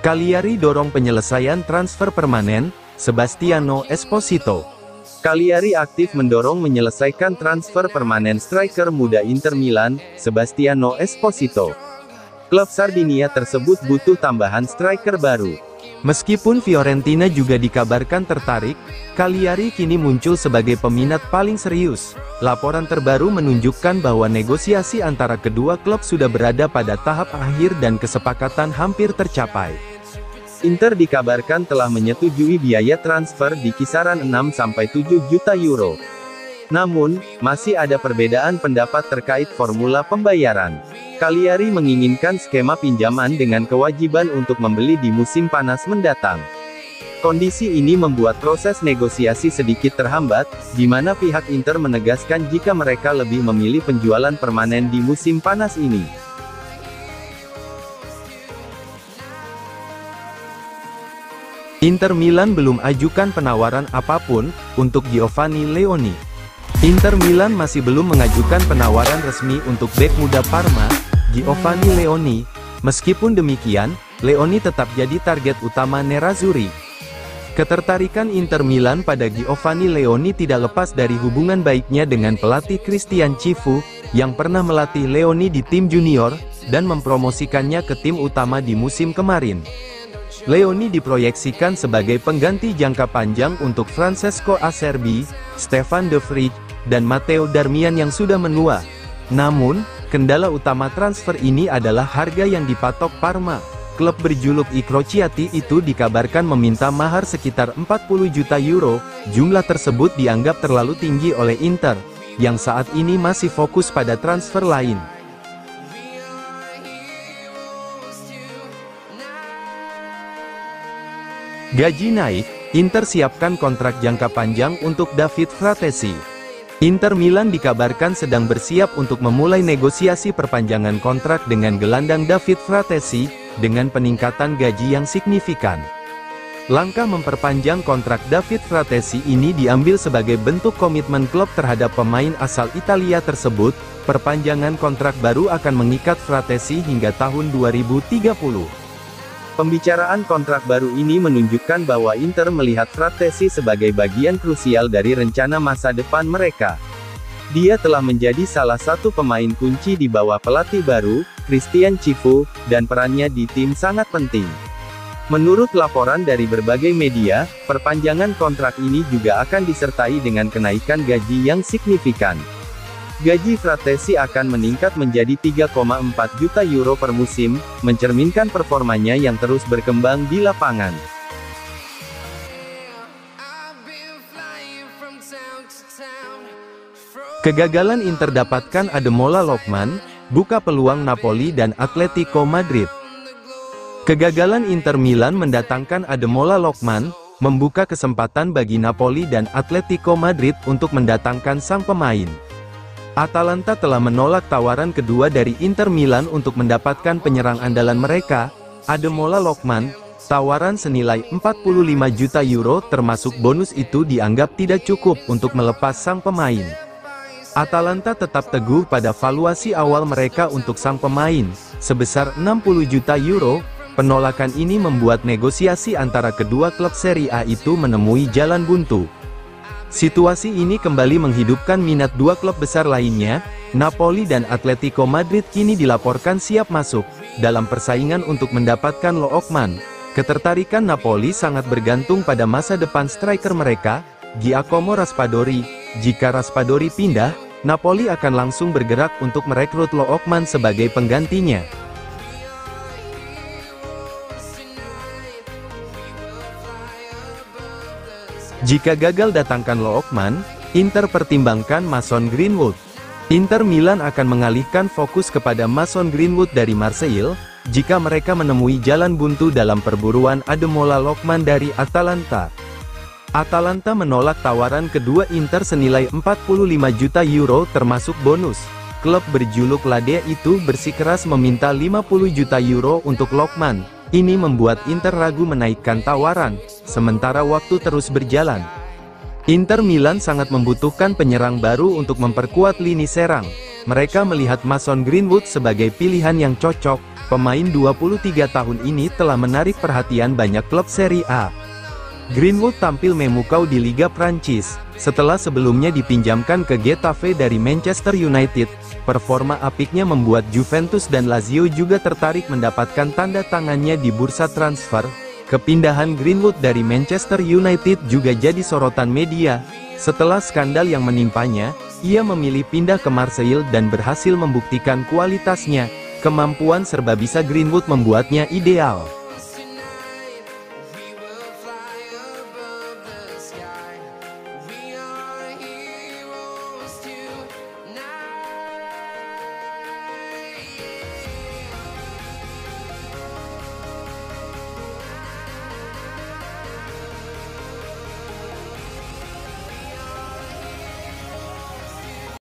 Cagliari dorong penyelesaian transfer permanen, Sebastiano Esposito. Cagliari aktif mendorong menyelesaikan transfer permanen striker muda Inter Milan, Sebastiano Esposito. Klub Sardinia tersebut butuh tambahan striker baru. Meskipun Fiorentina juga dikabarkan tertarik, Cagliari kini muncul sebagai peminat paling serius. Laporan terbaru menunjukkan bahwa negosiasi antara kedua klub sudah berada pada tahap akhir dan kesepakatan hampir tercapai. Inter dikabarkan telah menyetujui biaya transfer di kisaran 6-7 juta euro. Namun, masih ada perbedaan pendapat terkait formula pembayaran. Cagliari menginginkan skema pinjaman dengan kewajiban untuk membeli di musim panas mendatang. Kondisi ini membuat proses negosiasi sedikit terhambat, di mana pihak Inter menegaskan jika mereka lebih memilih penjualan permanen di musim panas ini. Inter Milan belum ajukan penawaran apapun untuk Giovanni Leoni. Inter Milan masih belum mengajukan penawaran resmi untuk bek muda Parma, Giovanni Leoni. Meskipun demikian, Leoni tetap jadi target utama Nerazzurri. Ketertarikan Inter Milan pada Giovanni Leoni tidak lepas dari hubungan baiknya dengan pelatih Christian Cifu, yang pernah melatih Leoni di tim junior, dan mempromosikannya ke tim utama di musim kemarin. Leoni diproyeksikan sebagai pengganti jangka panjang untuk Francesco Acerbi, Stefan De Vrij, dan Matteo Darmian yang sudah menua. Namun, kendala utama transfer ini adalah harga yang dipatok Parma. Klub berjuluk I Crociati itu dikabarkan meminta mahar sekitar 40 juta euro, jumlah tersebut dianggap terlalu tinggi oleh Inter, yang saat ini masih fokus pada transfer lain. Gaji naik, Inter siapkan kontrak jangka panjang untuk David Fratesi. Inter Milan dikabarkan sedang bersiap untuk memulai negosiasi perpanjangan kontrak dengan gelandang David Fratesi, dengan peningkatan gaji yang signifikan. Langkah memperpanjang kontrak David Fratesi ini diambil sebagai bentuk komitmen klub terhadap pemain asal Italia tersebut. Perpanjangan kontrak baru akan mengikat Fratesi hingga tahun 2030. Pembicaraan kontrak baru ini menunjukkan bahwa Inter melihat Fratesi sebagai bagian krusial dari rencana masa depan mereka. Dia telah menjadi salah satu pemain kunci di bawah pelatih baru, Christian Cifu, dan perannya di tim sangat penting. Menurut laporan dari berbagai media, perpanjangan kontrak ini juga akan disertai dengan kenaikan gaji yang signifikan. Gaji Fratesi akan meningkat menjadi 3,4 juta euro per musim, mencerminkan performanya yang terus berkembang di lapangan. Kegagalan Inter dapatkan Ademola Lookman, buka peluang Napoli dan Atletico Madrid. Kegagalan Inter Milan mendatangkan Ademola Lookman, membuka kesempatan bagi Napoli dan Atletico Madrid untuk mendatangkan sang pemain. Atalanta telah menolak tawaran kedua dari Inter Milan untuk mendapatkan penyerang andalan mereka, Ademola Lookman. Tawaran senilai 45 juta euro termasuk bonus itu dianggap tidak cukup untuk melepas sang pemain. Atalanta tetap teguh pada valuasi awal mereka untuk sang pemain, sebesar 60 juta euro. Penolakan ini membuat negosiasi antara kedua klub Serie A itu menemui jalan buntu. Situasi ini kembali menghidupkan minat dua klub besar lainnya, Napoli dan Atletico Madrid kini dilaporkan siap masuk dalam persaingan untuk mendapatkan Lookman. Ketertarikan Napoli sangat bergantung pada masa depan striker mereka, Giacomo Raspadori. Jika Raspadori pindah, Napoli akan langsung bergerak untuk merekrut Lookman sebagai penggantinya. Jika gagal datangkan Lookman, Inter pertimbangkan Mason Greenwood. Inter Milan akan mengalihkan fokus kepada Mason Greenwood dari Marseille, jika mereka menemui jalan buntu dalam perburuan Ademola Lookman dari Atalanta. Atalanta menolak tawaran kedua Inter senilai 45 juta euro termasuk bonus. klub berjuluk Lade itu bersikeras meminta 50 juta euro untuk Lookman. Ini membuat Inter ragu menaikkan tawaran, sementara waktu terus berjalan. Inter Milan sangat membutuhkan penyerang baru untuk memperkuat lini serang. Mereka melihat Mason Greenwood sebagai pilihan yang cocok. Pemain 23 tahun ini telah menarik perhatian banyak klub Serie A. Greenwood tampil memukau di Liga Prancis. Setelah sebelumnya dipinjamkan ke Getafe dari Manchester United, performa apiknya membuat Juventus dan Lazio juga tertarik mendapatkan tanda tangannya di bursa transfer. Kepindahan Greenwood dari Manchester United juga jadi sorotan media. Setelah skandal yang menimpanya, ia memilih pindah ke Marseille dan berhasil membuktikan kualitasnya. Kemampuan serba bisa Greenwood membuatnya ideal.